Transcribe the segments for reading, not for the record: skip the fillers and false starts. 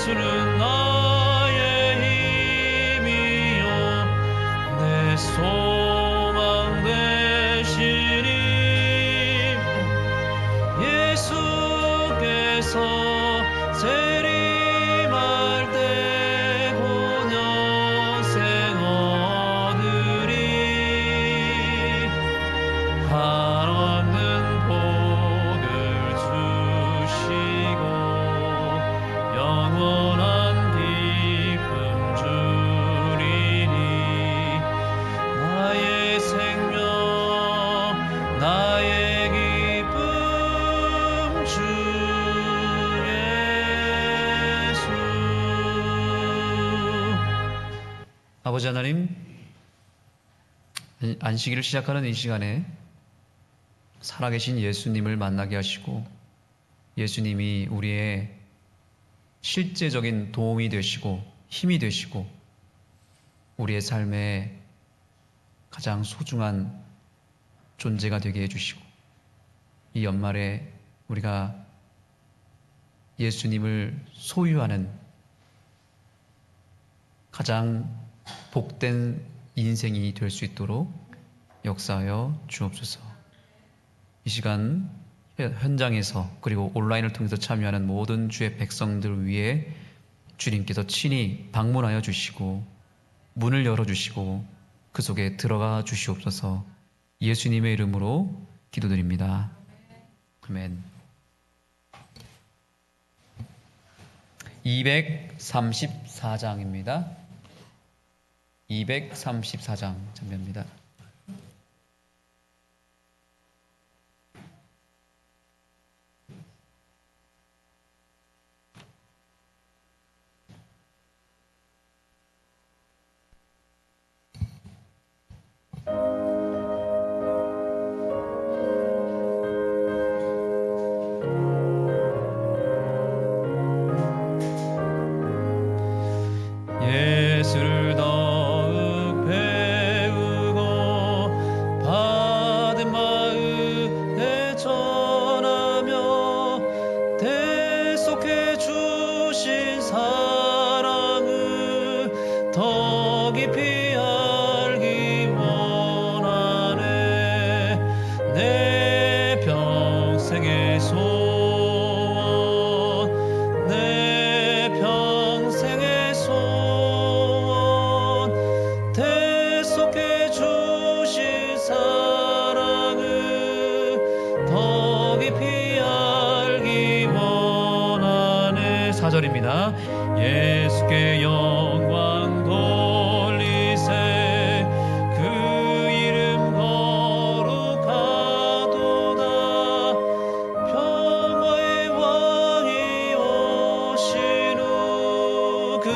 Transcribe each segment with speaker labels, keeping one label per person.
Speaker 1: 예수는 나의 힘이요 내 소망 되시니 예수께서 재림할 때 곧 영생 얻으리 한없는 복을 주시고 영원한 기쁨 주리니 나의 생명 나의 기쁨 주 예수. 아버지 하나님, 안식일을 시작하는 이 시간에 살아계신 예수님을 만나게 하시고 예수님이 우리의 실제적인 도움이 되시고 힘이 되시고 우리의 삶에 가장 소중한 존재가 되게 해주시고 이 연말에 우리가 예수님을 소유하는 가장 복된 인생이 될 수 있도록 역사하여 주옵소서. 이 시간 현장에서 그리고 온라인을 통해서 참여하는 모든 주의 백성들 위해 주님께서 친히 방문하여 주시고 문을 열어주시고 그 속에 들어가 주시옵소서. 예수님의 이름으로 기도드립니다. 아멘. 234장입니다. 234장 장면입니다. 예수를 더욱 배우고 받은 마음에 전하며 대속해 주신 사랑을 더 깊이 알기 원하네. 내 평생의 소원 내 평생의 소원 대속해 주신 사랑을 더 깊이 알기 원하네. 4절입니다. 예수께 영광 돌리세 그 이름 거룩하도다. 평화의 왕이 오신 후 그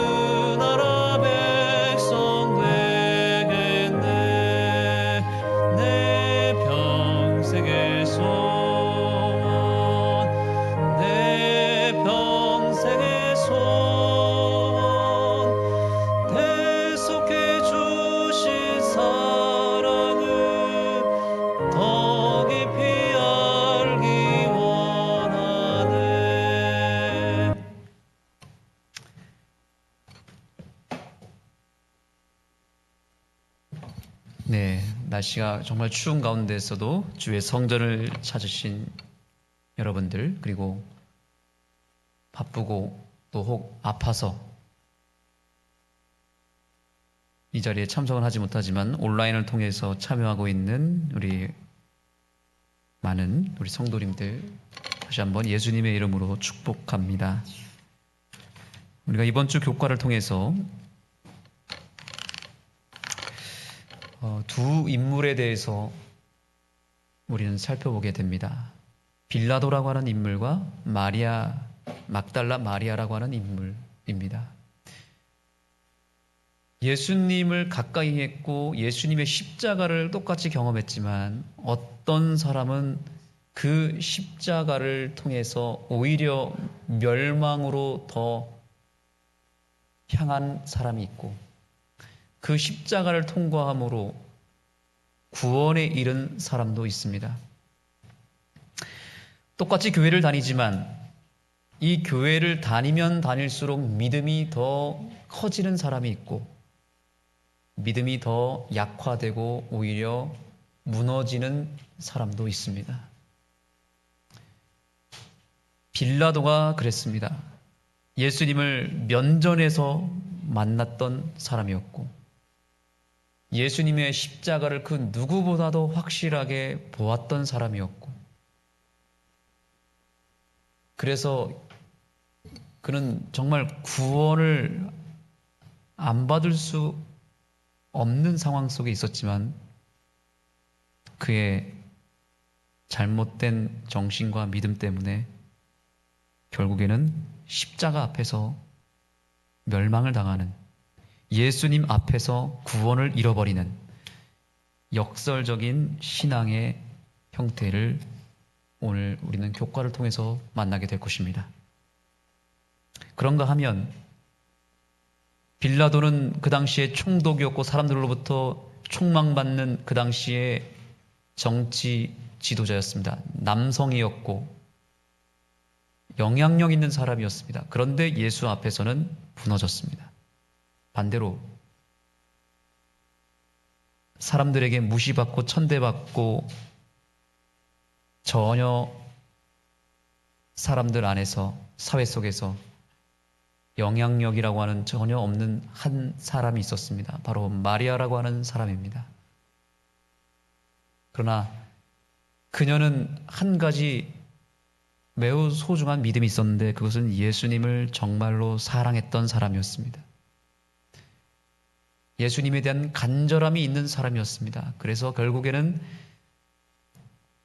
Speaker 1: 나라 백성 되겠네. 내 평생의 소원 내 평생의 소원 대속해 주신 사랑을 더 깊이 알기 원하네. 네, 날씨가 정말 추운 가운데서도 주의 성전을 찾으신 여러분들, 그리고 바쁘고 또 혹 아파서 이 자리에 참석은 하지 못하지만 온라인을 통해서 참여하고 있는 우리 많은 우리 성도님들 다시 한번 예수님의 이름으로 축복합니다. 우리가 이번 주 교과를 통해서 두 인물에 대해서 우리는 살펴보게 됩니다. 빌라도라고 하는 인물과 막달라 마리아라고 하는 인물입니다. 예수님을 가까이 했고 예수님의 십자가를 똑같이 경험했지만 어떤 사람은 그 십자가를 통해서 오히려 멸망으로 더 향한 사람이 있고 그 십자가를 통과함으로 구원에 이른 사람도 있습니다. 똑같이 교회를 다니지만 이 교회를 다니면 다닐수록 믿음이 더 커지는 사람이 있고 믿음이 더 약화되고 오히려 무너지는 사람도 있습니다. 빌라도가 그랬습니다. 예수님을 면전에서 만났던 사람이었고 예수님의 십자가를 그 누구보다도 확실하게 보았던 사람이었고 그래서 그는 정말 구원을 안 받을 수 없는 상황 속에 있었지만 그의 잘못된 정신과 믿음 때문에 결국에는 십자가 앞에서 멸망을 당하는 예수님 앞에서 구원을 잃어버리는 역설적인 신앙의 형태를 오늘 우리는 교과를 통해서 만나게 될 것입니다. 그런가 하면 빌라도는 그 당시에 총독이었고 사람들로부터 총망받는 그 당시에 정치 지도자였습니다. 남성이었고 영향력 있는 사람이었습니다. 그런데 예수 앞에서는 무너졌습니다. 반대로 사람들에게 무시받고 천대받고 전혀 사람들 안에서 사회 속에서 영향력이라고 하는 전혀 없는 한 사람이 있었습니다. 바로 마리아라고 하는 사람입니다. 그러나 그녀는 한 가지 매우 소중한 믿음이 있었는데 그것은 예수님을 정말로 사랑했던 사람이었습니다. 예수님에 대한 간절함이 있는 사람이었습니다. 그래서 결국에는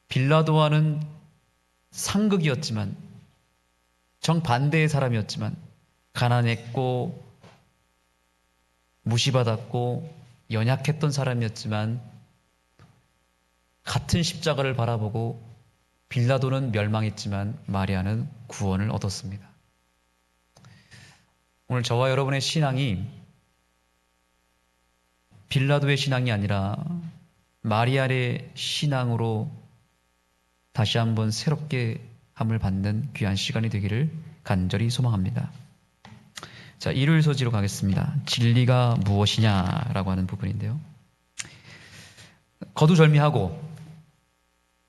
Speaker 1: 빌라도와는 상극이었지만 정반대의 사람이었지만 가난했고 무시받았고 연약했던 사람이었지만 같은 십자가를 바라보고 빌라도는 멸망했지만 마리아는 구원을 얻었습니다. 오늘 저와 여러분의 신앙이 빌라도의 신앙이 아니라 마리아의 신앙으로 다시 한번 새롭게 함을 받는 귀한 시간이 되기를 간절히 소망합니다. 자, 일요일 소지로 가겠습니다. 진리가 무엇이냐라고 하는 부분인데요. 거두절미하고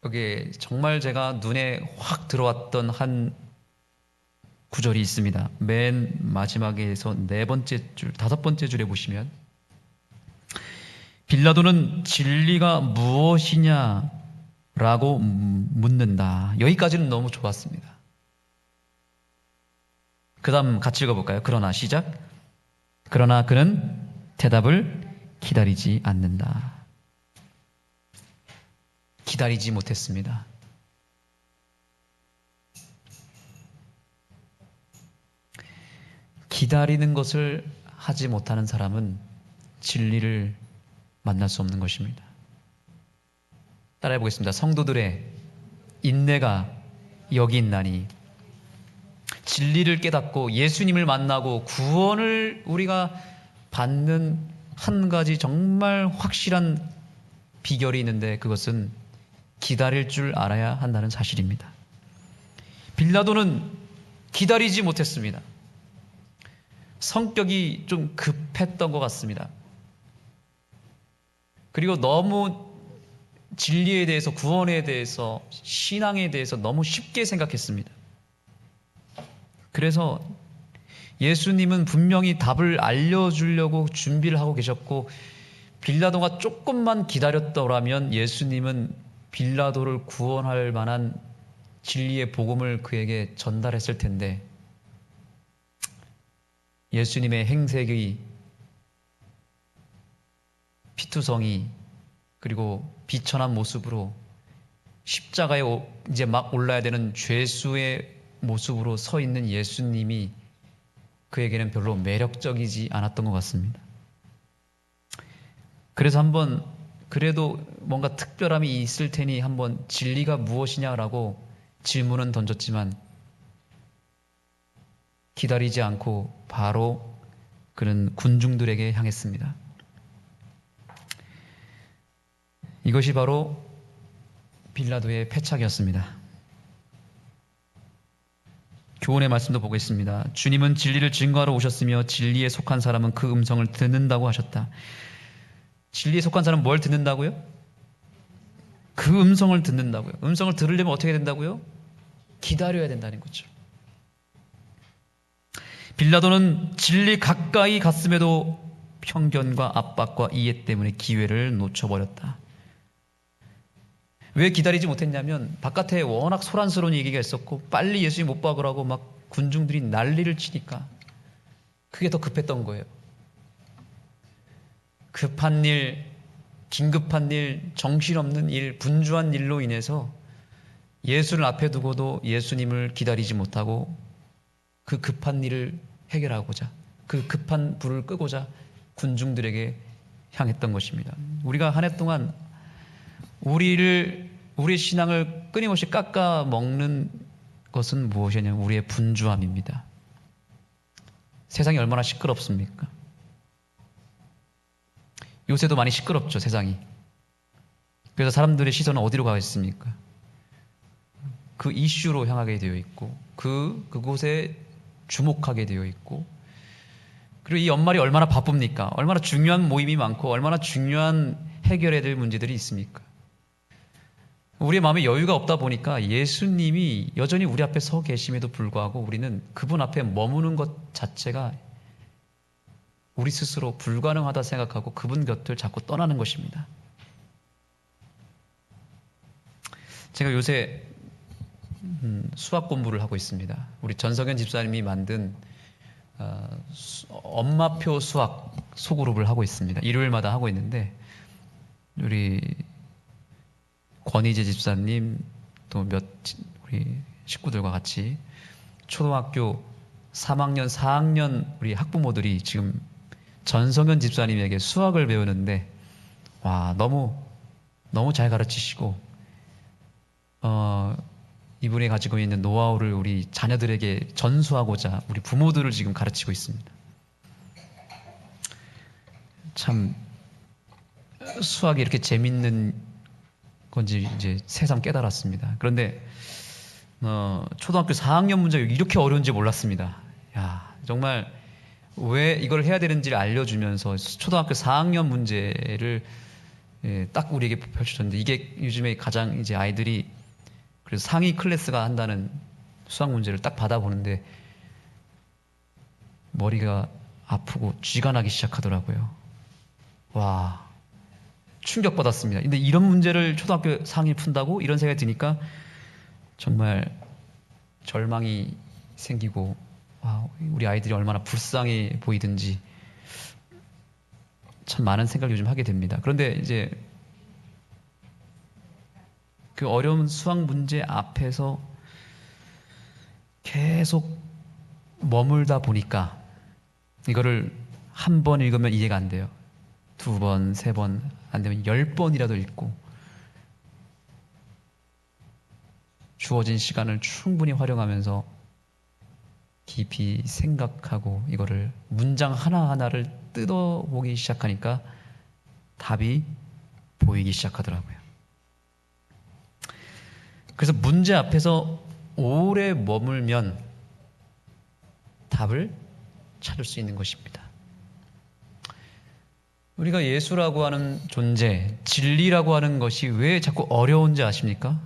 Speaker 1: 여기 정말 제가 눈에 확 들어왔던 한 구절이 있습니다. 맨 마지막에서 네 번째 줄, 다섯 번째 줄에 보시면 빌라도는 진리가 무엇이냐라고 묻는다. 여기까지는 너무 좋았습니다. 그 다음 같이 읽어볼까요? 그러나 시작. 그러나 그는 대답을 기다리지 않는다. 기다리지 못했습니다. 기다리는 것을 하지 못하는 사람은 진리를 만날 수 없는 것입니다. 따라해 보겠습니다. 성도들의 인내가 여기 있나니 진리를 깨닫고 예수님을 만나고 구원을 우리가 받는 한 가지 정말 확실한 비결이 있는데 그것은 기다릴 줄 알아야 한다는 사실입니다. 빌라도는 기다리지 못했습니다. 성격이 좀 급했던 것 같습니다. 그리고 너무 진리에 대해서, 구원에 대해서, 신앙에 대해서 너무 쉽게 생각했습니다. 그래서 예수님은 분명히 답을 알려주려고 준비를 하고 계셨고 빌라도가 조금만 기다렸더라면 예수님은 빌라도를 구원할 만한 진리의 복음을 그에게 전달했을 텐데 예수님의 행색이 피투성이 그리고 비천한 모습으로 십자가에 이제 막 올라야 되는 죄수의 모습으로 서 있는 예수님이 그에게는 별로 매력적이지 않았던 것 같습니다. 그래서 한번 그래도 뭔가 특별함이 있을 테니 한번 진리가 무엇이냐라고 질문은 던졌지만 기다리지 않고 바로 그는 군중들에게 향했습니다. 이것이 바로 빌라도의 패착이었습니다. 교훈의 말씀도 보겠습니다. 주님은 진리를 증거하러 오셨으며 진리에 속한 사람은 그 음성을 듣는다고 하셨다. 진리에 속한 사람은 뭘 듣는다고요? 그 음성을 듣는다고요. 음성을 들으려면 어떻게 된다고요? 기다려야 된다는 거죠. 빌라도는 진리 가까이 갔음에도 편견과 압박과 이해 때문에 기회를 놓쳐버렸다. 왜 기다리지 못했냐면 바깥에 워낙 소란스러운 얘기가 있었고 빨리 예수님 못 박으라고 막 군중들이 난리를 치니까 그게 더 급했던 거예요. 급한 일, 긴급한 일, 정신없는 일, 분주한 일로 인해서 예수를 앞에 두고도 예수님을 기다리지 못하고 그 급한 일을 해결하고자, 그 급한 불을 끄고자 군중들에게 향했던 것입니다. 우리가 한 해 동안 우리의 신앙을 끊임없이 깎아 먹는 것은 무엇이냐면 우리의 분주함입니다. 세상이 얼마나 시끄럽습니까? 요새도 많이 시끄럽죠, 세상이. 그래서 사람들의 시선은 어디로 가 있습니까? 그 이슈로 향하게 되어 있고 그곳에 주목하게 되어 있고, 그리고 이 연말이 얼마나 바쁩니까? 얼마나 중요한 모임이 많고 얼마나 중요한 해결해야 될 문제들이 있습니까? 우리의 마음에 여유가 없다 보니까 예수님이 여전히 우리 앞에 서 계심에도 불구하고 우리는 그분 앞에 머무는 것 자체가 우리 스스로 불가능하다 생각하고 그분 곁을 자꾸 떠나는 것입니다. 제가 요새 수학 공부를 하고 있습니다. 우리 전석현 집사님이 만든 엄마표 수학 소그룹을 하고 있습니다. 일요일마다 하고 있는데 우리 권희재 집사님 또 우리 식구들과 같이 초등학교 3학년, 4학년 우리 학부모들이 지금 전성현 집사님에게 수학을 배우는데 와 너무 잘 가르치시고 이분이 가지고 있는 노하우를 우리 자녀들에게 전수하고자 우리 부모들을 지금 가르치고 있습니다. 참 수학이 이렇게 재밌는 건지 이제 새삼 깨달았습니다. 그런데 초등학교 4학년 문제가 이렇게 어려운지 몰랐습니다. 야, 정말 왜 이걸 해야 되는지를 알려주면서 초등학교 4학년 문제를 딱 우리에게 펼쳐줬는데 이게 요즘에 가장 이제 아이들이 그래서 상위 클래스가 한다는 수학 문제를 딱 받아보는데 머리가 아프고 쥐가 나기 시작하더라고요. 와, 충격받았습니다. 근데 이런 문제를 초등학교 상위 푼다고? 이런 생각이 드니까 정말 절망이 생기고 와, 우리 아이들이 얼마나 불쌍해 보이든지 참 많은 생각을 요즘 하게 됩니다. 그런데 이제 그 어려운 수학 문제 앞에서 계속 머물다 보니까 이거를 한 번 읽으면 이해가 안 돼요. 2번, 3번, 안 되면 10번이라도 읽고 주어진 시간을 충분히 활용하면서 깊이 생각하고 이거를 문장 하나하나를 뜯어보기 시작하니까 답이 보이기 시작하더라고요. 그래서 문제 앞에서 오래 머물면 답을 찾을 수 있는 것입니다. 우리가 예수라고 하는 존재, 진리라고 하는 것이 왜 자꾸 어려운지 아십니까?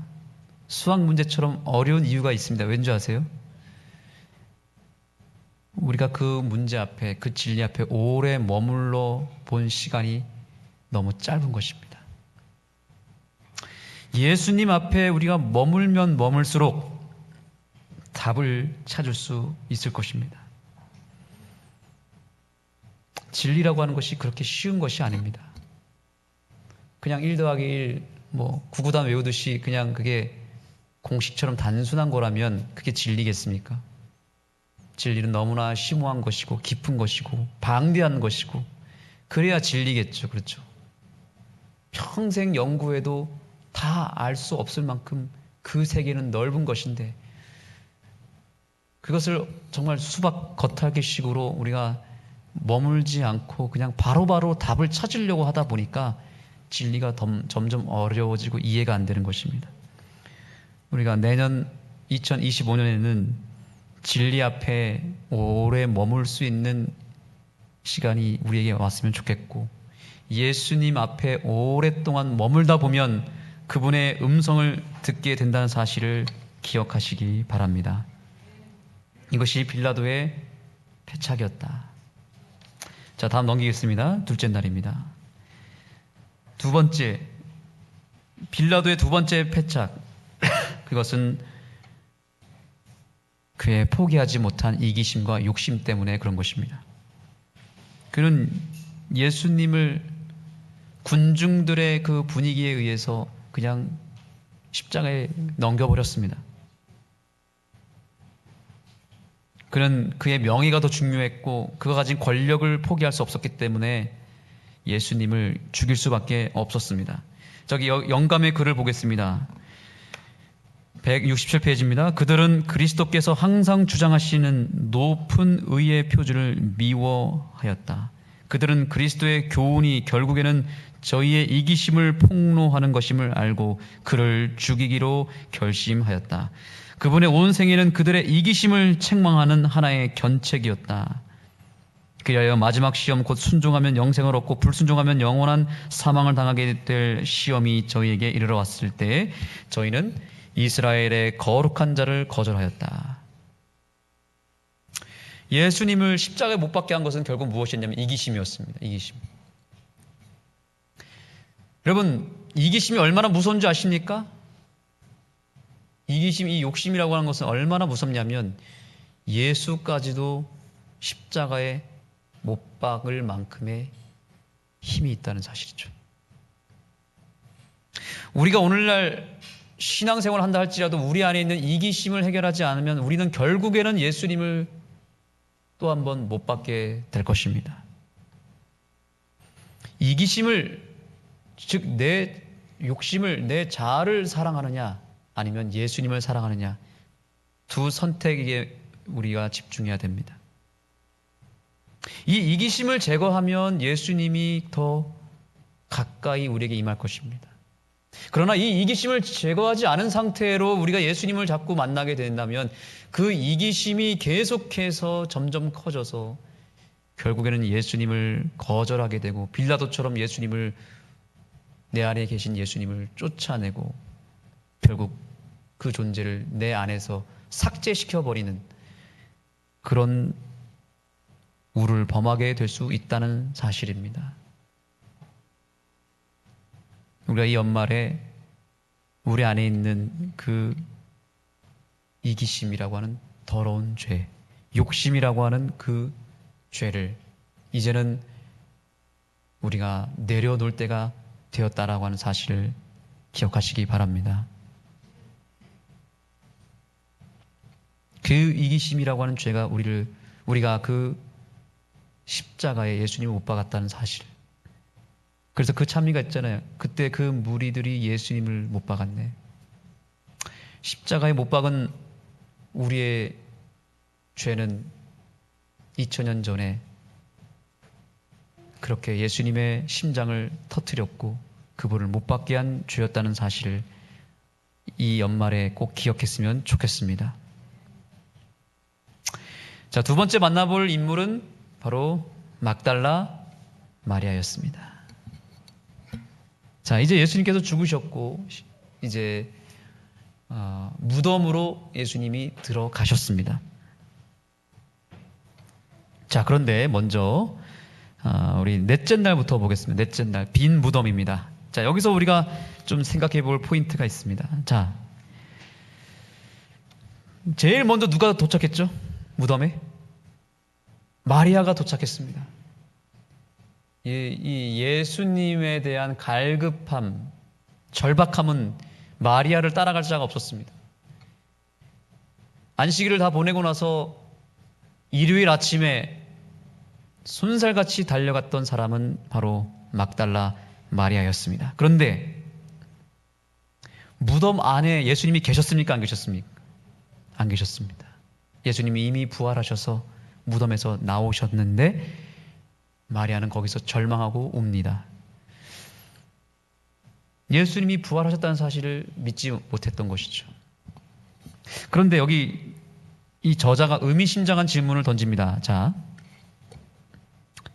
Speaker 1: 수학 문제처럼 어려운 이유가 있습니다. 왠지 아세요? 우리가 그 문제 앞에, 그 진리 앞에 오래 머물러 본 시간이 너무 짧은 것입니다. 예수님 앞에 우리가 머물면 머물수록 답을 찾을 수 있을 것입니다. 진리라고 하는 것이 그렇게 쉬운 것이 아닙니다. 그냥 1 더하기 1, 구구단 외우듯이 그냥 그게 공식처럼 단순한 거라면 그게 진리겠습니까? 진리는 너무나 심오한 것이고 깊은 것이고 방대한 것이고 그래야 진리겠죠. 그렇죠? 평생 연구해도 다 알 수 없을 만큼 그 세계는 넓은 것인데 그것을 정말 수박 겉핥기식으로 우리가 머물지 않고 그냥 바로바로 답을 찾으려고 하다 보니까 진리가 점점 어려워지고 이해가 안 되는 것입니다. 우리가 내년 2025년에는 진리 앞에 오래 머물 수 있는 시간이 우리에게 왔으면 좋겠고, 예수님 앞에 오랫동안 머물다 보면 그분의 음성을 듣게 된다는 사실을 기억하시기 바랍니다. 이것이 빌라도의 패착이었다. 자, 다음 넘기겠습니다. 둘째 날입니다. 두 번째, 빌라도의 두 번째 패착. 그것은 그의 포기하지 못한 이기심과 욕심 때문에 그런 것입니다. 그는 예수님을 군중들의 그 분위기에 의해서 그냥 십자가에 넘겨버렸습니다. 그는 그의 명예가 더 중요했고 그가 가진 권력을 포기할 수 없었기 때문에 예수님을 죽일 수밖에 없었습니다. 저기 영감의 글을 보겠습니다. 167페이지입니다. 그들은 그리스도께서 항상 주장하시는 높은 의의 표준을 미워하였다. 그들은 그리스도의 교훈이 결국에는 저희의 이기심을 폭로하는 것임을 알고 그를 죽이기로 결심하였다. 그분의 온 생애는 그들의 이기심을 책망하는 하나의 견책이었다. 그리하여 마지막 시험 곧 순종하면 영생을 얻고 불순종하면 영원한 사망을 당하게 될 시험이 저희에게 이르러 왔을 때 저희는 이스라엘의 거룩한 자를 거절하였다. 예수님을 십자가에 못 박게 한 것은 결국 무엇이었냐면 이기심이었습니다. 이기심. 여러분, 이기심이 얼마나 무서운지 아십니까? 이기심, 이 욕심이라고 하는 것은 얼마나 무섭냐면 예수까지도 십자가에 못 박을 만큼의 힘이 있다는 사실이죠. 우리가 오늘날 신앙생활을 한다 할지라도 우리 안에 있는 이기심을 해결하지 않으면 우리는 결국에는 예수님을 또 한 번 못 받게 될 것입니다. 이기심을, 즉 내 욕심을, 내 자아를 사랑하느냐 아니면 예수님을 사랑하느냐, 두 선택에 우리가 집중해야 됩니다. 이 이기심을 제거하면 예수님이 더 가까이 우리에게 임할 것입니다. 그러나 이 이기심을 제거하지 않은 상태로 우리가 예수님을 자꾸 만나게 된다면 그 이기심이 계속해서 점점 커져서 결국에는 예수님을 거절하게 되고 빌라도처럼 예수님을, 내 안에 계신 예수님을 쫓아내고 결국 그 존재를 내 안에서 삭제시켜버리는 그런 우를 범하게 될 수 있다는 사실입니다. 우리가 이 연말에 우리 안에 있는 그 이기심이라고 하는 더러운 죄, 욕심이라고 하는 그 죄를 이제는 우리가 내려놓을 때가 되었다라고 하는 사실을 기억하시기 바랍니다. 그 이기심이라고 하는 죄가 우리가 그 십자가에 예수님을 못 박았다는 사실. 그래서 그 찬미가 있잖아요. 그때 그 무리들이 예수님을 못 박았네. 십자가에 못 박은 우리의 죄는 2000년 전에 그렇게 예수님의 심장을 터뜨렸고 그분을 못 박게 한 죄였다는 사실을 이 연말에 꼭 기억했으면 좋겠습니다. 자, 두 번째 만나볼 인물은 바로 막달라 마리아였습니다. 자, 이제 예수님께서 죽으셨고 이제 무덤으로 예수님이 들어가셨습니다. 자, 그런데 먼저 우리 넷째 날부터 보겠습니다. 넷째 날, 빈 무덤입니다. 자, 여기서 우리가 좀 생각해 볼 포인트가 있습니다. 자, 제일 먼저 누가 도착했죠? 무덤에? 마리아가 도착했습니다. 이 예수님에 대한 갈급함, 절박함은 마리아를 따라갈 자가 없었습니다. 안식일을 다 보내고 나서 일요일 아침에 손살같이 달려갔던 사람은 바로 막달라 마리아였습니다. 그런데 무덤 안에 예수님이 계셨습니까? 안 계셨습니까? 안 계셨습니다. 예수님이 이미 부활하셔서 무덤에서 나오셨는데 마리아는 거기서 절망하고 웁니다. 예수님이 부활하셨다는 사실을 믿지 못했던 것이죠. 그런데 여기 이 저자가 의미심장한 질문을 던집니다. 자,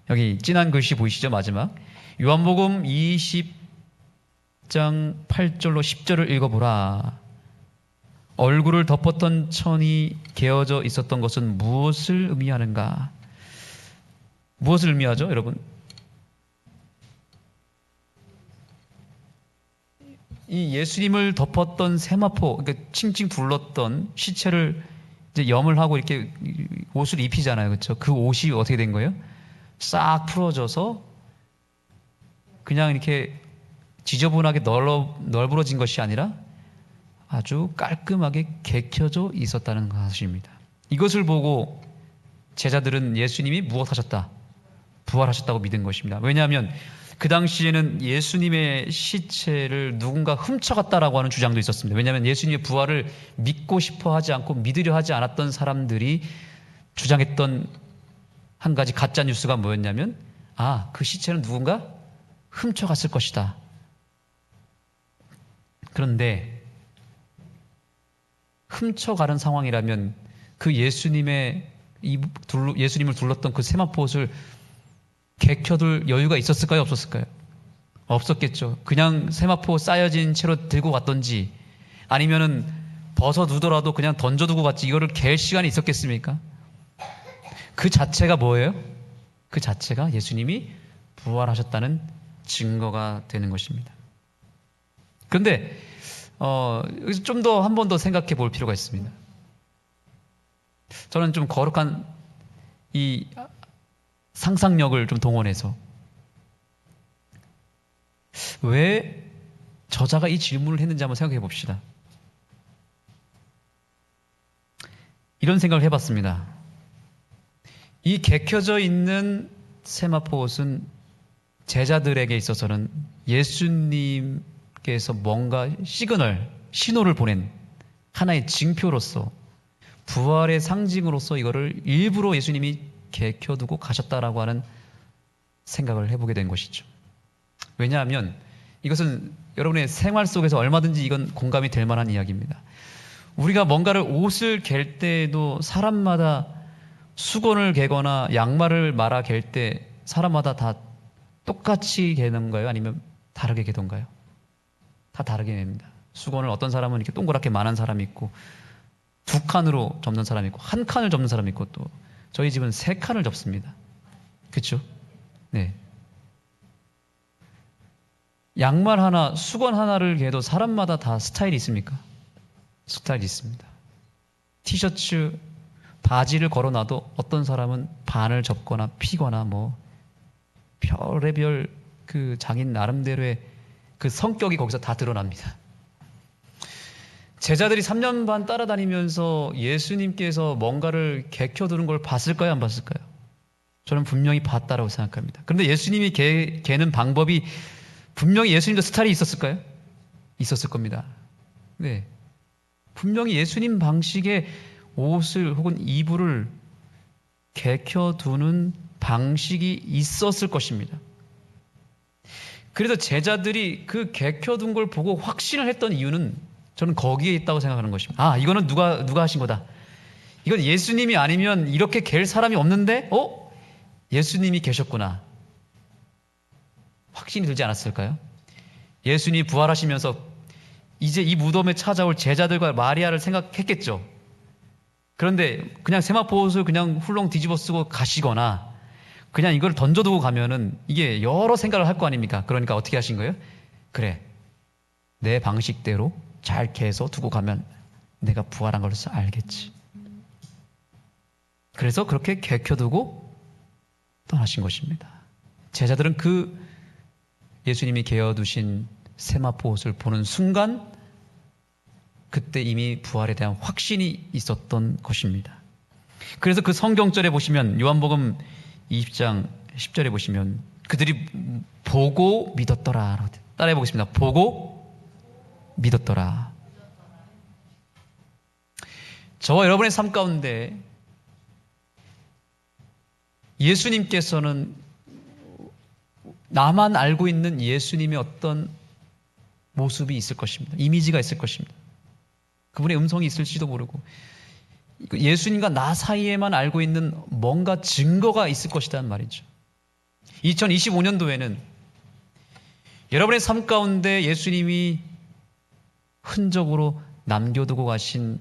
Speaker 1: 여기 진한 글씨 보이시죠? 마지막. 요한복음 20장 8절로 10절을 읽어보라. 얼굴을 덮었던 천이 개어져 있었던 것은 무엇을 의미하는가? 무엇을 의미하죠, 여러분? 이 예수님을 덮었던 세마포, 그러니까 칭칭 둘렀던 시체를 이제 염을 하고 이렇게 옷을 입히잖아요, 그렇죠? 그 옷이 어떻게 된 거예요? 싹 풀어져서 그냥 이렇게 지저분하게 널브러진 것이 아니라 아주 깔끔하게 개켜져 있었다는 것입니다. 이것을 보고 제자들은 예수님이 무엇하셨다? 부활하셨다고 믿은 것입니다. 왜냐하면 그 당시에는 예수님의 시체를 누군가 훔쳐갔다라고 하는 주장도 있었습니다. 왜냐하면 예수님의 부활을 믿고 싶어 하지 않고 믿으려 하지 않았던 사람들이 주장했던 한 가지 가짜 뉴스가 뭐였냐면, 그 시체는 누군가 훔쳐갔을 것이다. 그런데 훔쳐가는 상황이라면 그 예수님을 둘렀던 그 세마포 옷을 개켜둘 여유가 있었을까요? 없었을까요? 없었겠죠. 그냥 세마포 쌓여진 채로 들고 갔던지 아니면은 벗어두더라도 그냥 던져두고 갔지 이거를 갤 시간이 있었겠습니까? 그 자체가 뭐예요? 그 자체가 예수님이 부활하셨다는 증거가 되는 것입니다. 그런데 좀 더 한 번 더 생각해 볼 필요가 있습니다. 저는 좀 거룩한 이 상상력을 좀 동원해서 왜 저자가 이 질문을 했는지 한번 생각해 봅시다. 이런 생각을 해봤습니다. 이 개켜져 있는 세마포 옷은 제자들에게 있어서는 예수님께서 뭔가 신호를 보낸 하나의 징표로서 부활의 상징으로서 이거를 일부러 예수님이 개켜두고 가셨다라고 하는 생각을 해보게 된 것이죠. 왜냐하면 이것은 여러분의 생활 속에서 얼마든지 이건 공감이 될 만한 이야기입니다. 우리가 뭔가를 옷을 갤 때에도 사람마다 수건을 개거나 양말을 말아 갤 때 사람마다 다 똑같이 개는가요? 아니면 다르게 개던가요? 다 다르게 냅니다. 수건을 어떤 사람은 이렇게 동그랗게 만한 사람이 있고 두 칸으로 접는 사람이 있고 한 칸을 접는 사람이 있고 또 저희 집은 세 칸을 접습니다. 그렇죠? 네. 양말 하나, 수건 하나를 개도 사람마다 다 스타일이 있습니까? 스타일이 있습니다. 티셔츠, 바지를 걸어놔도 어떤 사람은 반을 접거나 피거나 뭐 별의별 그 자긴 나름대로의 그 성격이 거기서 다 드러납니다. 제자들이 3년 반 따라다니면서 예수님께서 뭔가를 개켜두는 걸 봤을까요? 안 봤을까요? 저는 분명히 봤다라고 생각합니다. 그런데 예수님이 개는 방법이 분명히 예수님도 스타일이 있었을까요? 있었을 겁니다. 네. 분명히 예수님 방식의 옷을 혹은 이불을 개켜두는 방식이 있었을 것입니다. 그래서 제자들이 그 개켜둔 걸 보고 확신을 했던 이유는 저는 거기에 있다고 생각하는 것입니다. 이거는 누가 하신 거다. 이건 예수님이 아니면 이렇게 갤 사람이 없는데, 예수님이 계셨구나. 확신이 들지 않았을까요? 예수님이 부활하시면서 이제 이 무덤에 찾아올 제자들과 마리아를 생각했겠죠. 그런데 그냥 세마포 옷을 그냥 훌렁 뒤집어 쓰고 가시거나 그냥 이걸 던져두고 가면은 이게 여러 생각을 할 거 아닙니까? 그러니까 어떻게 하신 거예요? 그래, 내 방식대로 잘 개서 두고 가면 내가 부활한 걸로서 알겠지. 그래서 그렇게 개켜두고 떠나신 것입니다. 제자들은 그 예수님이 개어두신 세마포 옷을 보는 순간 그때 이미 부활에 대한 확신이 있었던 것입니다. 그래서 그 성경절에 보시면 요한복음 20장 10절에 보시면 그들이 보고 믿었더라. 따라해 보겠습니다. 보고 믿었더라. 저와 여러분의 삶 가운데 예수님께서는 나만 알고 있는 예수님의 어떤 모습이 있을 것입니다. 이미지가 있을 것입니다. 그분의 음성이 있을지도 모르고 예수님과 나 사이에만 알고 있는 뭔가 증거가 있을 것이라는 말이죠. 2025년도에는 여러분의 삶 가운데 예수님이 흔적으로 남겨두고 가신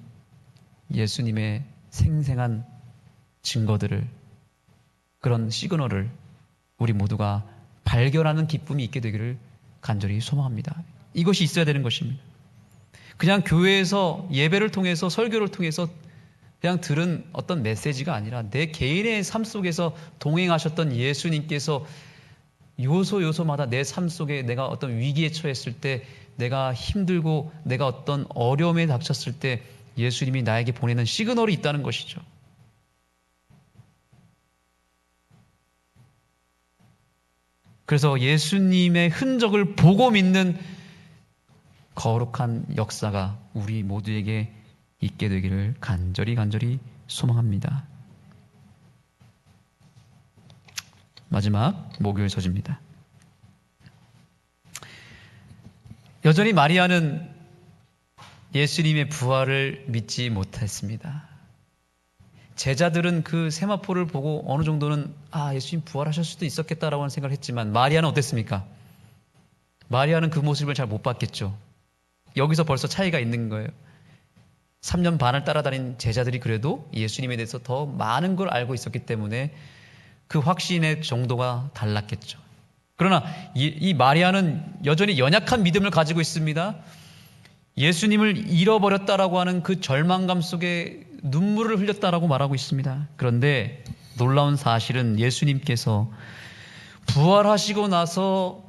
Speaker 1: 예수님의 생생한 증거들을, 그런 시그널을 우리 모두가 발견하는 기쁨이 있게 되기를 간절히 소망합니다. 이것이 있어야 되는 것입니다. 그냥 교회에서 예배를 통해서, 설교를 통해서 그냥 들은 어떤 메시지가 아니라 내 개인의 삶 속에서 동행하셨던 예수님께서 요소요소마다 내 삶 속에 내가 어떤 위기에 처했을 때, 내가 힘들고 내가 어떤 어려움에 닥쳤을 때 예수님이 나에게 보내는 시그널이 있다는 것이죠. 그래서 예수님의 흔적을 보고 믿는 거룩한 역사가 우리 모두에게 있게 되기를 간절히 소망합니다. 마지막 목요일 서지입니다. 여전히 마리아는 예수님의 부활을 믿지 못했습니다. 제자들은 그 세마포를 보고 어느 정도는 예수님 부활하실 수도 있었겠다라고 하는 생각을 했지만, 마리아는 어땠습니까? 마리아는 그 모습을 잘 못 봤겠죠. 여기서 벌써 차이가 있는 거예요. 3년 반을 따라다닌 제자들이 그래도 예수님에 대해서 더 많은 걸 알고 있었기 때문에 그 확신의 정도가 달랐겠죠. 그러나 이 마리아는 여전히 연약한 믿음을 가지고 있습니다. 예수님을 잃어버렸다라고 하는 그 절망감 속에 눈물을 흘렸다라고 말하고 있습니다. 그런데 놀라운 사실은 예수님께서 부활하시고 나서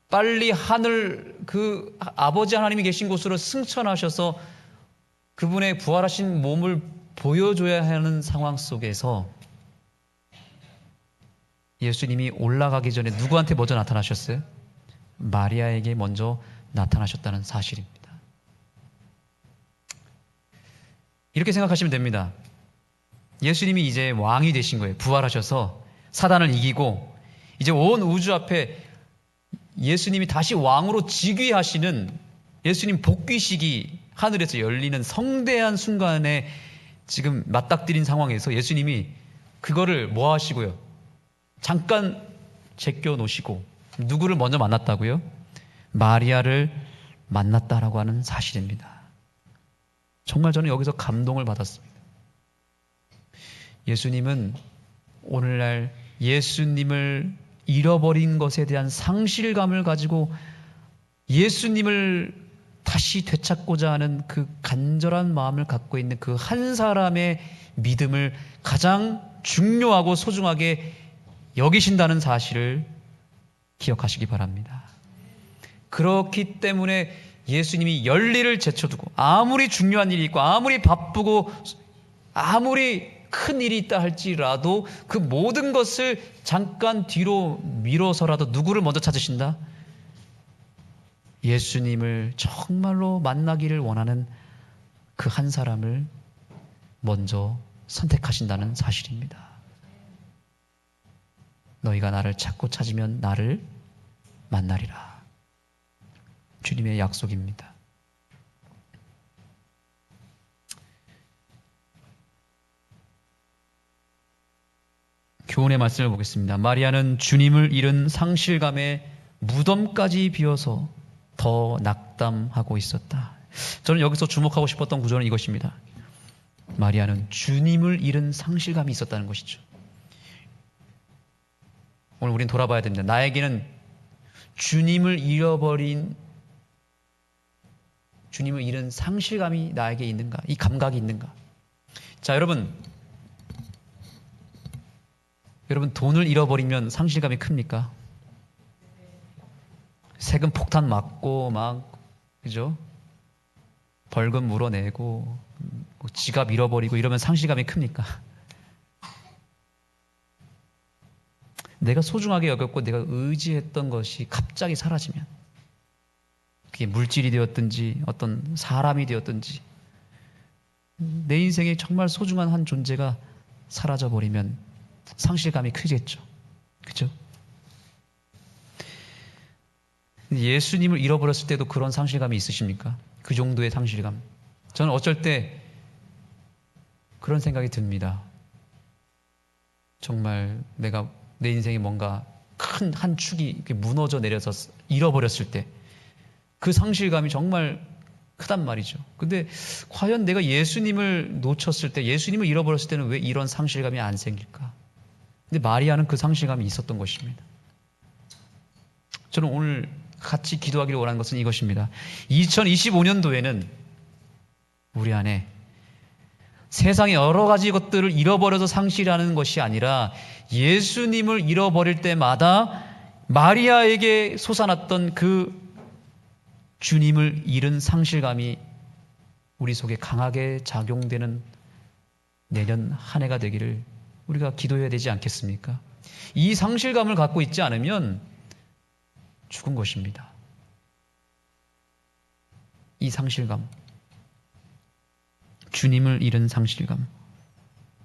Speaker 1: 빨리 하늘, 그 아버지 하나님이 계신 곳으로 승천하셔서 그분의 부활하신 몸을 보여줘야 하는 상황 속에서 예수님이 올라가기 전에 누구한테 먼저 나타나셨어요? 마리아에게 먼저 나타나셨다는 사실입니다. 이렇게 생각하시면 됩니다. 예수님이 이제 왕이 되신 거예요. 부활하셔서 사단을 이기고 이제 온 우주 앞에 예수님이 다시 왕으로 즉위하시는 예수님 복귀식이 하늘에서 열리는 성대한 순간에 지금 맞닥뜨린 상황에서 예수님이 그거를 뭐 하시고요? 잠깐 제껴 놓으시고 누구를 먼저 만났다고요? 마리아를 만났다라고 하는 사실입니다. 정말 저는 여기서 감동을 받았습니다. 예수님은 오늘날 예수님을 잃어버린 것에 대한 상실감을 가지고 예수님을 다시 되찾고자 하는 그 간절한 마음을 갖고 있는 그 한 사람의 믿음을 가장 중요하고 소중하게 여기신다는 사실을 기억하시기 바랍니다. 그렇기 때문에 예수님이 열일을 제쳐두고 아무리 중요한 일이 있고 아무리 바쁘고 아무리 큰 일이 있다 할지라도 그 모든 것을 잠깐 뒤로 미뤄서라도 누구를 먼저 찾으신다? 예수님을 정말로 만나기를 원하는 그 한 사람을 먼저 선택하신다는 사실입니다. 너희가 나를 찾고 찾으면 나를 만나리라. 주님의 약속입니다. 교훈의 말씀을 보겠습니다. 마리아는 주님을 잃은 상실감에 무덤까지 비워서 더 낙담하고 있었다. 저는 여기서 주목하고 싶었던 구조는 이것입니다. 마리아는 주님을 잃은 상실감이 있었다는 것이죠. 오늘 우린 돌아봐야 됩니다. 나에게는 주님을 잃은 상실감이 나에게 있는가? 이 감각이 있는가? 자, 여러분 돈을 잃어버리면 상실감이 큽니까? 세금 폭탄 맞고 그죠? 벌금 물어내고 지갑 잃어버리고 이러면 상실감이 큽니까? 내가 소중하게 여겼고 내가 의지했던 것이 갑자기 사라지면, 그게 물질이 되었든지 어떤 사람이 되었든지 내 인생에 정말 소중한 한 존재가 사라져버리면 상실감이 크겠죠. 그렇죠? 예수님을 잃어버렸을 때도 그런 상실감이 있으십니까? 그 정도의 상실감. 저는 어쩔 때 그런 생각이 듭니다. 정말 내가 내 인생에 뭔가 큰 한 축이 이렇게 무너져 내려서 잃어버렸을 때 그 상실감이 정말 크단 말이죠. 근데 과연 내가 예수님을 놓쳤을 때, 예수님을 잃어버렸을 때는 왜 이런 상실감이 안 생길까? 근데 마리아는 그 상실감이 있었던 것입니다. 저는 오늘 같이 기도하기를 원하는 것은 이것입니다. 2025년도에는 우리 안에 세상의 여러 가지 것들을 잃어버려서 상실하는 것이 아니라 예수님을 잃어버릴 때마다 마리아에게 솟아났던 그 주님을 잃은 상실감이 우리 속에 강하게 작용되는 내년 한 해가 되기를 우리가 기도해야 되지 않겠습니까? 이 상실감을 갖고 있지 않으면 죽은 것입니다. 이 상실감, 주님을 잃은 상실감,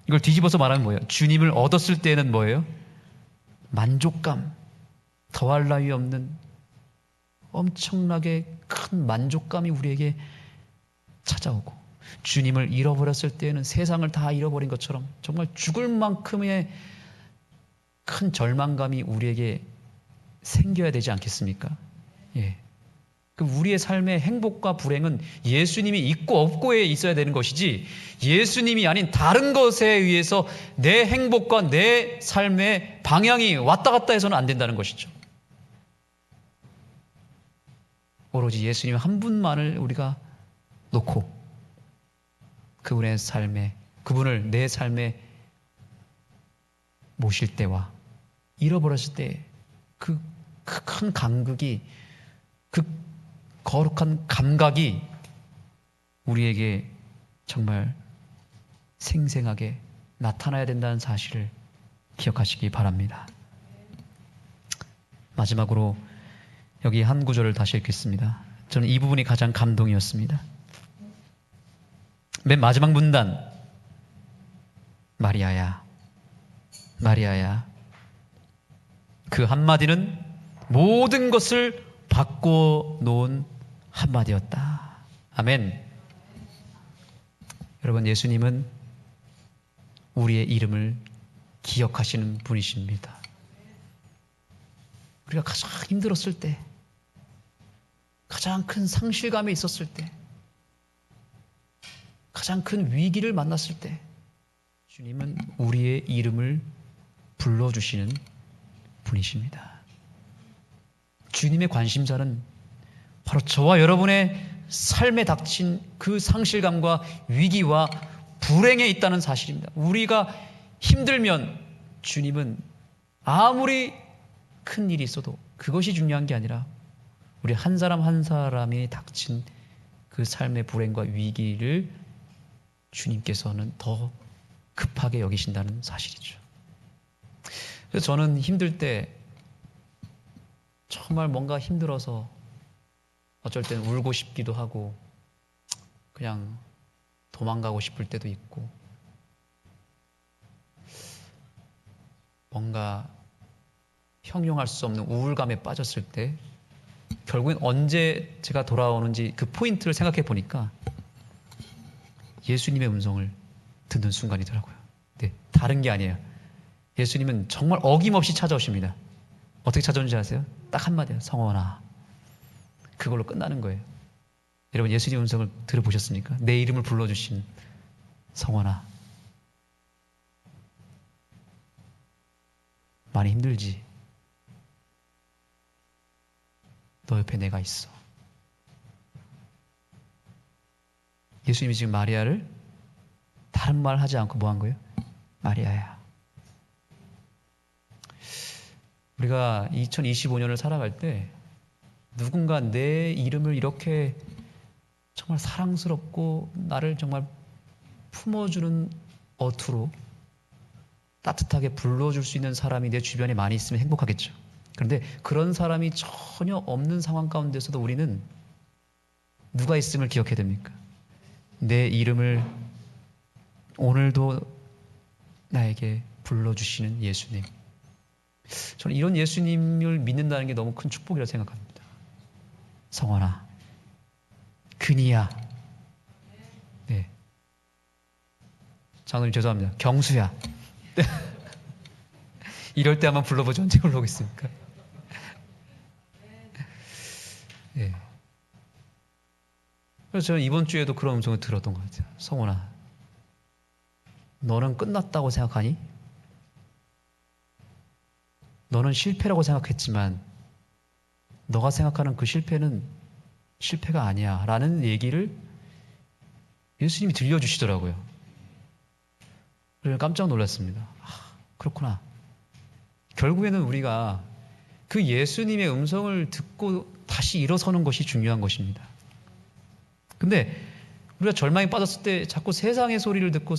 Speaker 1: 이걸 뒤집어서 말하면 뭐예요? 주님을 얻었을 때는 뭐예요? 만족감, 더할 나위 없는 엄청나게 큰 만족감이 우리에게 찾아오고, 주님을 잃어버렸을 때에는 세상을 다 잃어버린 것처럼 정말 죽을 만큼의 큰 절망감이 우리에게 생겨야 되지 않겠습니까? 예. 그 우리의 삶의 행복과 불행은 예수님이 있고 없고에 있어야 되는 것이지, 예수님이 아닌 다른 것에 의해서 내 행복과 내 삶의 방향이 왔다 갔다 해서는 안 된다는 것이죠. 오로지 예수님 한 분만을 우리가 놓고 그분의 삶에, 그분을 내 삶에 모실 때와 잃어버렸을 때 그 큰 간극이, 그 거룩한 감각이 우리에게 정말 생생하게 나타나야 된다는 사실을 기억하시기 바랍니다. 마지막으로 여기 한 구절을 다시 읽겠습니다. 저는 이 부분이 가장 감동이었습니다. 맨 마지막 문단, 마리아야, 마리아야. 그 한마디는 모든 것을 바꿔 놓은 한마디였다. 아멘. 여러분, 예수님은 우리의 이름을 기억하시는 분이십니다. 우리가 가장 힘들었을 때, 가장 큰 상실감에 있었을 때, 가장 큰 위기를 만났을 때, 주님은 우리의 이름을 불러주시는 분이십니다. 주님의 관심사는 바로 저와 여러분의 삶에 닥친 그 상실감과 위기와 불행에 있다는 사실입니다. 우리가 힘들면 주님은 아무리 큰 일이 있어도 그것이 중요한 게 아니라 우리 한 사람 한 사람이 닥친 그 삶의 불행과 위기를 주님께서는 더 급하게 여기신다는 사실이죠. 그래서 저는 힘들 때 정말 뭔가 힘들어서 어쩔 때는 울고 싶기도 하고 그냥 도망가고 싶을 때도 있고, 뭔가 형용할 수 없는 우울감에 빠졌을 때 결국엔 언제 제가 돌아오는지 그 포인트를 생각해 보니까 예수님의 음성을 듣는 순간이더라고요. 네, 다른 게 아니에요. 예수님은 정말 어김없이 찾아오십니다. 어떻게 찾아오는지 아세요? 딱 한마디예요. 성원아. 그걸로 끝나는 거예요. 여러분, 예수님 음성을 들어보셨습니까? 내 이름을 불러주신 성원아. 많이 힘들지? 너 옆에 내가 있어. 예수님이 지금 마리아를 다른 말 하지 않고 뭐 한 거예요? 마리아야. 우리가 2025년을 살아갈 때 누군가 내 이름을 이렇게 정말 사랑스럽고 나를 정말 품어주는 어투로 따뜻하게 불러줄 수 있는 사람이 내 주변에 많이 있으면 행복하겠죠. 그런데 그런 사람이 전혀 없는 상황 가운데서도 우리는 누가 있음을 기억해야 됩니까? 내 이름을 오늘도 나에게 불러주시는 예수님. 저는 이런 예수님을 믿는다는 게 너무 큰 축복이라고 생각합니다. 성원아, 그니야. 네. 장로님 죄송합니다. 경수야. 이럴 때 한번 불러보죠. 언제 올라오겠습니까? 예. 그래서 저는 이번 주에도 그런 음성을 들었던 것 같아요. 성훈아, 너는 끝났다고 생각하니? 너는 실패라고 생각했지만 너가 생각하는 그 실패는 실패가 아니야 라는 얘기를 예수님이 들려주시더라고요. 그래서 깜짝 놀랐습니다. 그렇구나. 결국에는 우리가 그 예수님의 음성을 듣고 다시 일어서는 것이 중요한 것입니다. 근데 우리가 절망에 빠졌을 때 자꾸 세상의 소리를 듣고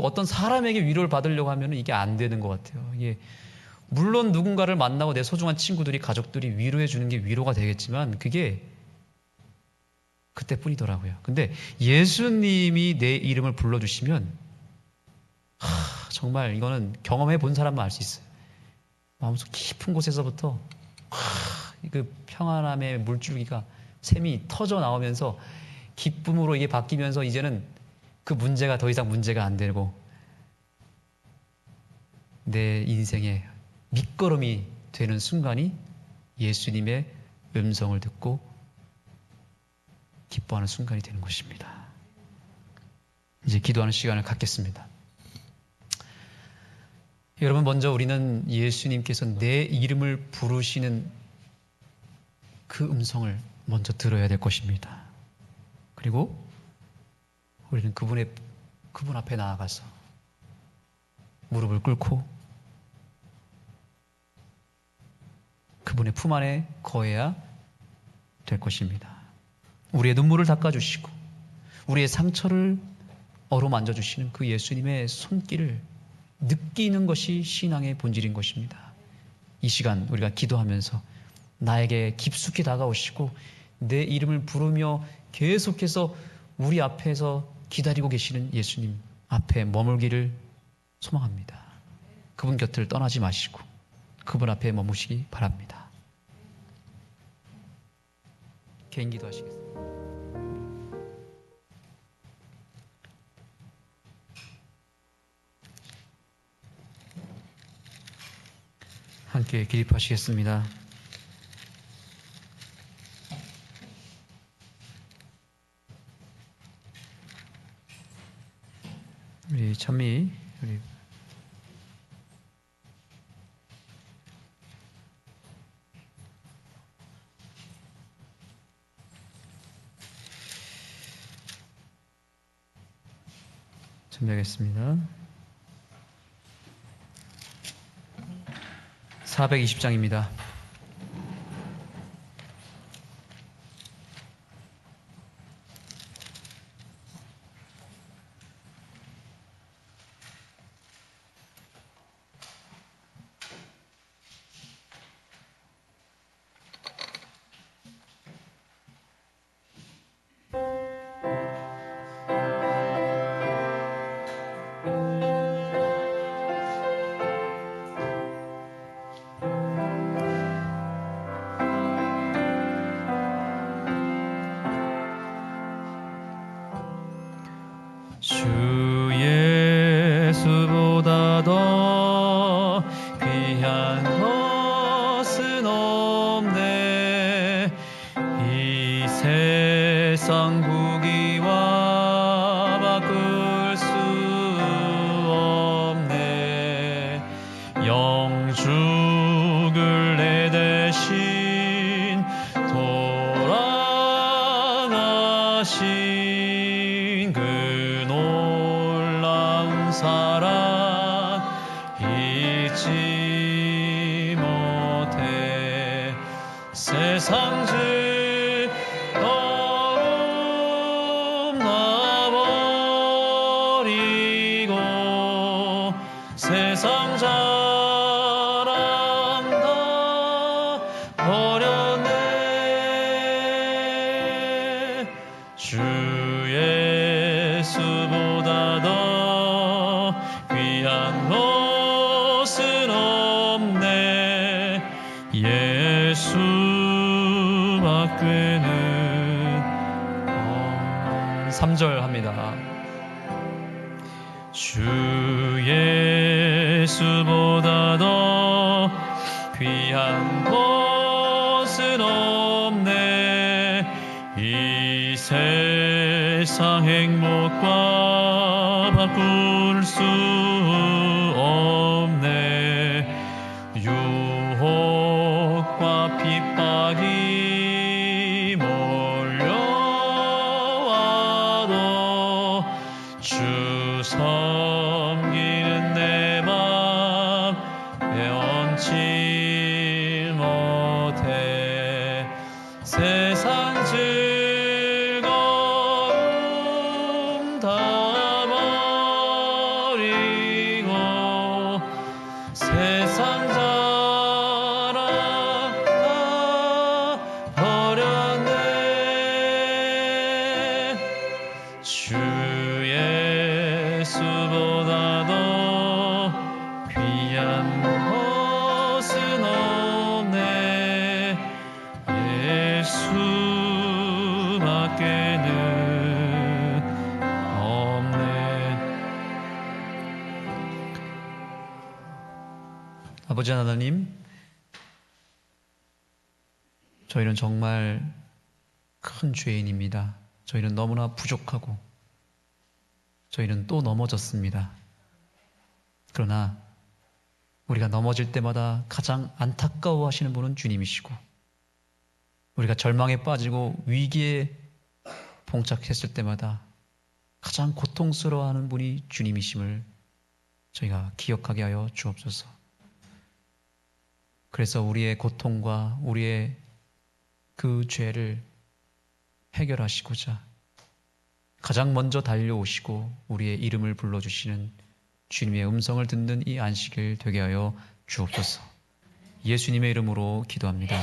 Speaker 1: 어떤 사람에게 위로를 받으려고 하면 이게 안 되는 것 같아요. 이게 물론 누군가를 만나고 내 소중한 친구들이, 가족들이 위로해 주는 게 위로가 되겠지만 그게 그때뿐이더라고요. 근데 예수님이 내 이름을 불러주시면 정말 이거는 경험해 본 사람만 알 수 있어요. 마음속 깊은 곳에서부터 그 평안함의 물줄기가 샘이 터져 나오면서 기쁨으로 이게 바뀌면서 이제는 그 문제가 더 이상 문제가 안 되고 내 인생의 밑거름이 되는 순간이 예수님의 음성을 듣고 기뻐하는 순간이 되는 것입니다. 이제 기도하는 시간을 갖겠습니다. 여러분, 먼저 우리는 예수님께서 내 이름을 부르시는 그 음성을 먼저 들어야 될 것입니다. 그리고 우리는 그분 앞에 나아가서 무릎을 꿇고 그분의 품 안에 거해야 될 것입니다. 우리의 눈물을 닦아주시고 우리의 상처를 어루만져 주시는 그 예수님의 손길을 느끼는 것이 신앙의 본질인 것입니다. 이 시간 우리가 기도하면서 나에게 깊숙이 다가오시고 내 이름을 부르며 계속해서 우리 앞에서 기다리고 계시는 예수님 앞에 머물기를 소망합니다. 그분 곁을 떠나지 마시고 그분 앞에 머무시기 바랍니다. 개인 기도하시겠습니다. 함께 기립하시겠습니다. 우리 찬미 우리 준비하겠습니다. 420장입니다. 주 예수보다 더 귀한 것은 없네. 이 세상 부귀와 바꿀 수 없네. 영죽을 내 대신 돌아가신 그 사랑 잊지 못해. 세상 즐거움 놔버리고 세상 자랑 다 버렸네. 주 예수보다 더 귀한 것은 없네. 예수 밖에는 3절 합니다. 주 주 예수보다 더 귀한 것은 없네. 이 세상 행복과 바꿀 수 없네. 유혹과 핍박이 몰려와도 주 섬기는 내 맘 헤엄치 못해. 세상 즐거움 다 버리고 세상 자랑 다 버렸네. 주 예수보다 더 귀한 것은 없네. 예수밖에는 없네. 아버지 하나님, 저희는 정말 큰 죄인입니다. 저희는 너무나 부족하고 저희는 또 넘어졌습니다. 그러나 우리가 넘어질 때마다 가장 안타까워하시는 분은 주님이시고, 우리가 절망에 빠지고 위기에 봉착했을 때마다 가장 고통스러워하는 분이 주님이심을 저희가 기억하게 하여 주옵소서. 그래서 우리의 고통과 우리의 그 죄를 해결하시고자 가장 먼저 달려오시고 우리의 이름을 불러주시는 주님의 음성을 듣는 이 안식일 되게 하여 주옵소서. 예수님의 이름으로 기도합니다.